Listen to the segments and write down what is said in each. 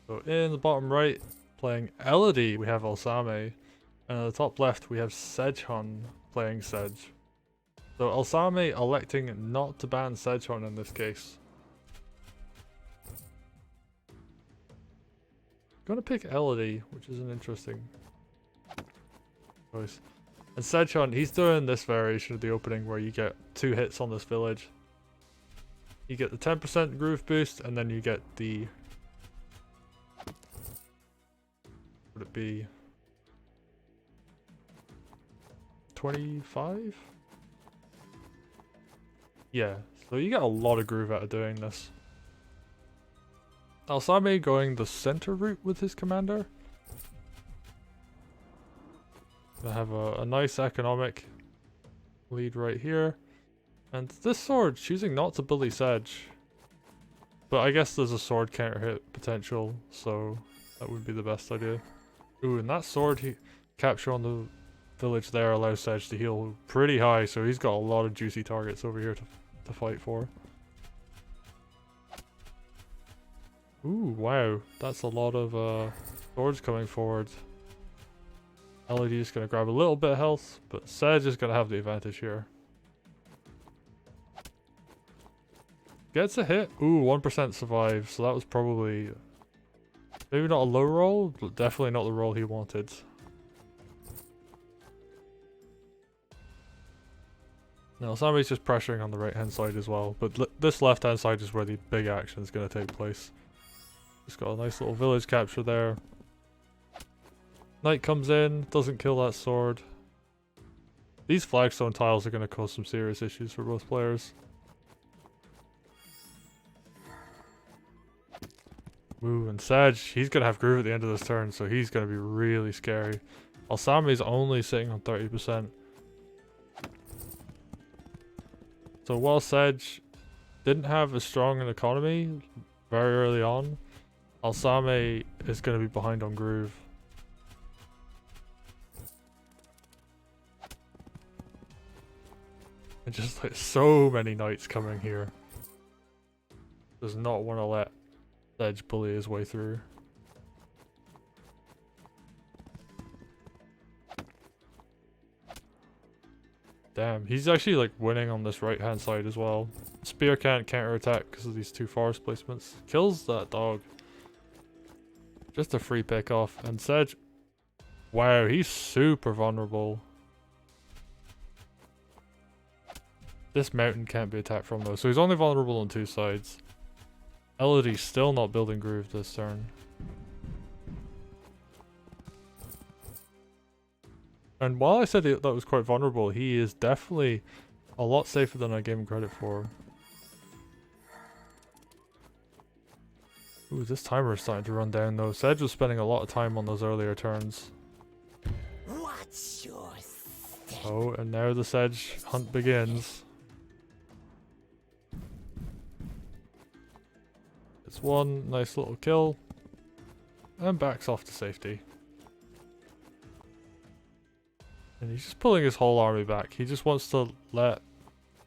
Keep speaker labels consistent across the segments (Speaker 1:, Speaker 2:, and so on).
Speaker 1: So in the bottom right, playing Elodie, we have Alsame. And at the top left, we have Sedgehun playing Sedge. So Alsame electing not to ban Sedgehun in this case. Gonna pick Elodie, which is an interesting choice. And Sedgehun, he's doing this variation of the opening where you get 2 hits on this village. You get the 10% groove boost, and then you get the... Would it be 25? Yeah, so you get a lot of groove out of doing this. Alsame going the center route with his commander. Gonna have a nice economic lead right here. And this sword choosing not to bully Sedge. But I guess there's a sword counter hit potential, so that would be the best idea. Ooh, and that sword capture on the village there allows Sedge to heal pretty high, so he's got a lot of juicy targets over here to fight for. Ooh, wow. That's a lot of swords coming forward. Elodie is going to grab a little bit of health, but Sedge is going to have the advantage here. Gets a hit. Ooh, 1% survive, so that was probably... maybe not a low roll, but definitely not the roll he wanted. Now, Alsame's just pressuring on the right hand side as well, but this left hand side is where the big action is going to take place. Just got a nice little village capture there. Knight comes in, doesn't kill that sword. These flagstone tiles are going to cause some serious issues for both players. Ooh, and Sedge, he's going to have groove at the end of this turn, so he's going to be really scary. Alsame's only sitting on 30%. So while Sedge didn't have as strong an economy very early on, Alsame is going to be behind on groove. And just like so many knights coming here. Does not want to let Sedge bully his way through. Damn, he's actually like winning on this right hand side as well. Spear can't counter attack because of these 2 forest placements. Kills that dog. Just a free pick off. And Sedge, wow, he's super vulnerable. This mountain can't be attacked from though, so he's only vulnerable on 2 sides. Elodie's still not building groove this turn. And while I said that was quite vulnerable, he is definitely a lot safer than I gave him credit for. Ooh, this timer is starting to run down though. Sedge was spending a lot of time on those earlier turns.
Speaker 2: What's your step?
Speaker 1: Oh, and now the Sedge hunt begins. It's one nice little kill. And backs off to safety. And he's just pulling his whole army back. He just wants to let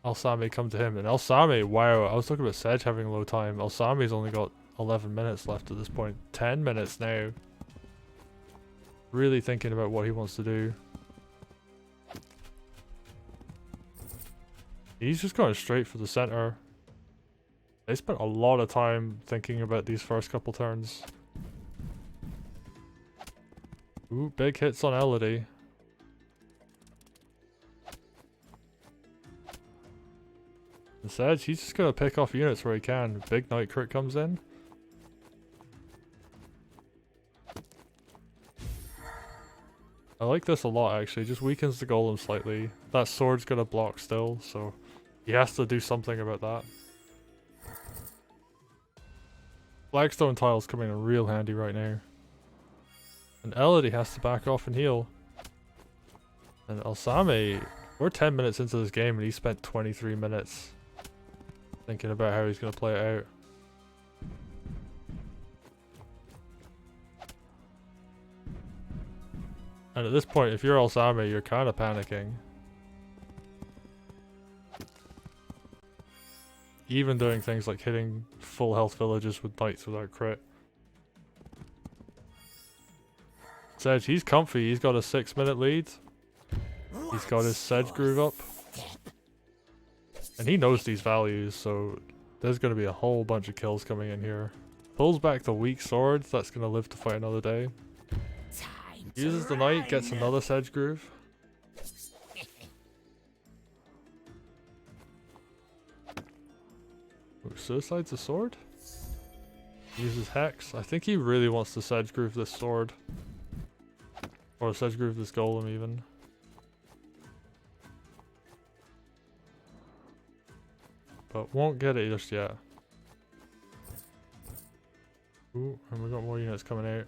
Speaker 1: Alsame come to him. And Alsame, wow, I was talking about Sedge having low time. Alsame's only got 11 minutes left at this point. 10 minutes now. Really thinking about what he wants to do. He's just going straight for the center. They spent a lot of time thinking about these first couple turns. Ooh, big hits on Elodie. And Sedge, he's just gonna pick off units where he can. Big Knight crit comes in. I like this a lot actually, just weakens the golem slightly. That sword's gonna block still, so he has to do something about that. Flagstone tile's coming in real handy right now. And Elodie has to back off and heal. And Alsame, we're 10 minutes into this game and he spent 23 minutes thinking about how he's going to play it out. And at this point, if you're Alsame, you're kind of panicking. Even doing things like hitting full health villages with knights without crit. Sedge, he's comfy. He's got a 6-minute lead. He's got his Sedge groove up. And he knows these values, so there's going to be a whole bunch of kills coming in here. Pulls back the weak swords. That's going to live to fight another day. Uses the knight, gets another Sedge groove. Ooh, suicides a sword? Uses Hex. I think he really wants to Sedge groove this sword. Or Sedge groove this golem even. But won't get it just yet. Ooh, and we got more units coming out.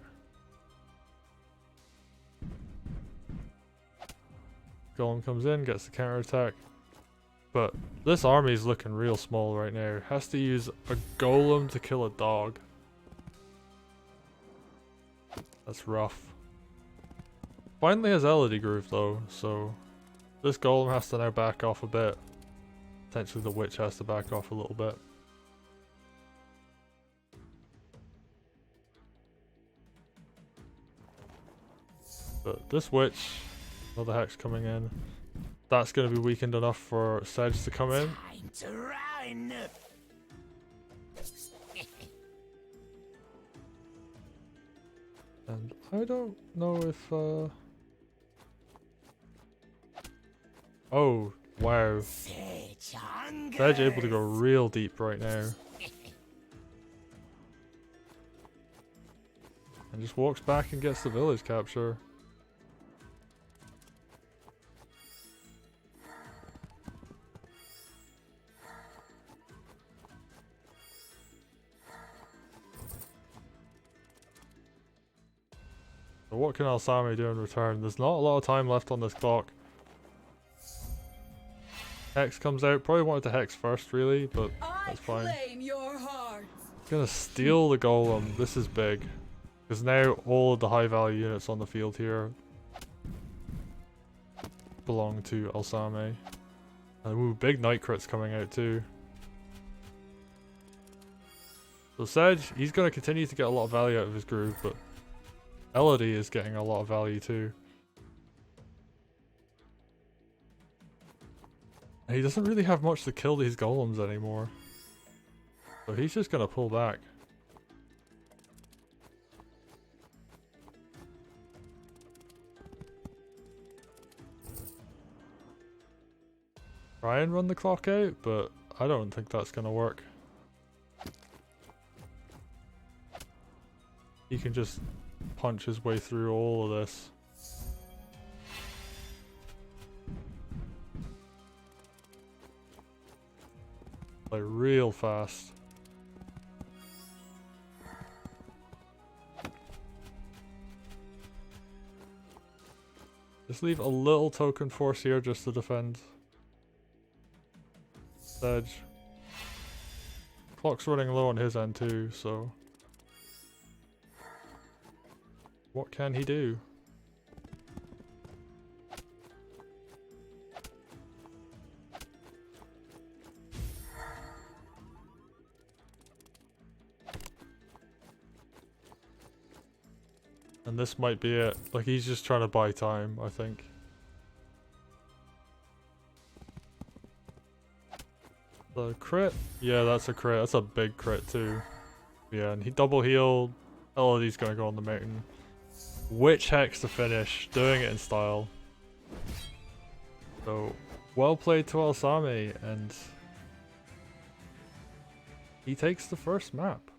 Speaker 1: Golem comes in, gets the counter attack. But this army is looking real small right now. Has to use a golem to kill a dog. That's rough. Finally has Elodie groove though, so this golem has to now back off a bit. Potentially the witch has to back off a little bit. But this witch, another hex coming in. That's going to be weakened enough for Sedge to come in.
Speaker 2: Time to run.
Speaker 1: And I don't know if oh, wow. Sedge able to go real deep right now. And just walks back and gets the village capture. So what can Alsame do in return? There's not a lot of time left on this clock. Hex comes out. Probably wanted to Hex first really, but that's fine. Gonna steal the golem. This is big. Because now all of the high value units on the field here belong to Alsame. And ooh, big night crits coming out too. So Sedge, he's gonna continue to get a lot of value out of his groove, but Elodie is getting a lot of value too. And he doesn't really have much to kill these golems anymore. So he's just gonna pull back. Try and run the clock out, but I don't think that's gonna work. He can just punch his way through all of this. Like real fast. Just leave a little token force here just to defend. Sedge. Clock's running low on his end too, so what can he do? And this might be it. Like he's just trying to buy time, I think. The crit? Yeah, that's a crit. That's a big crit too. Yeah, and he double healed. Elodie's gonna go on the mountain. Witch Hex to finish, doing it in style. So, well played to Alsame, and he takes the first map.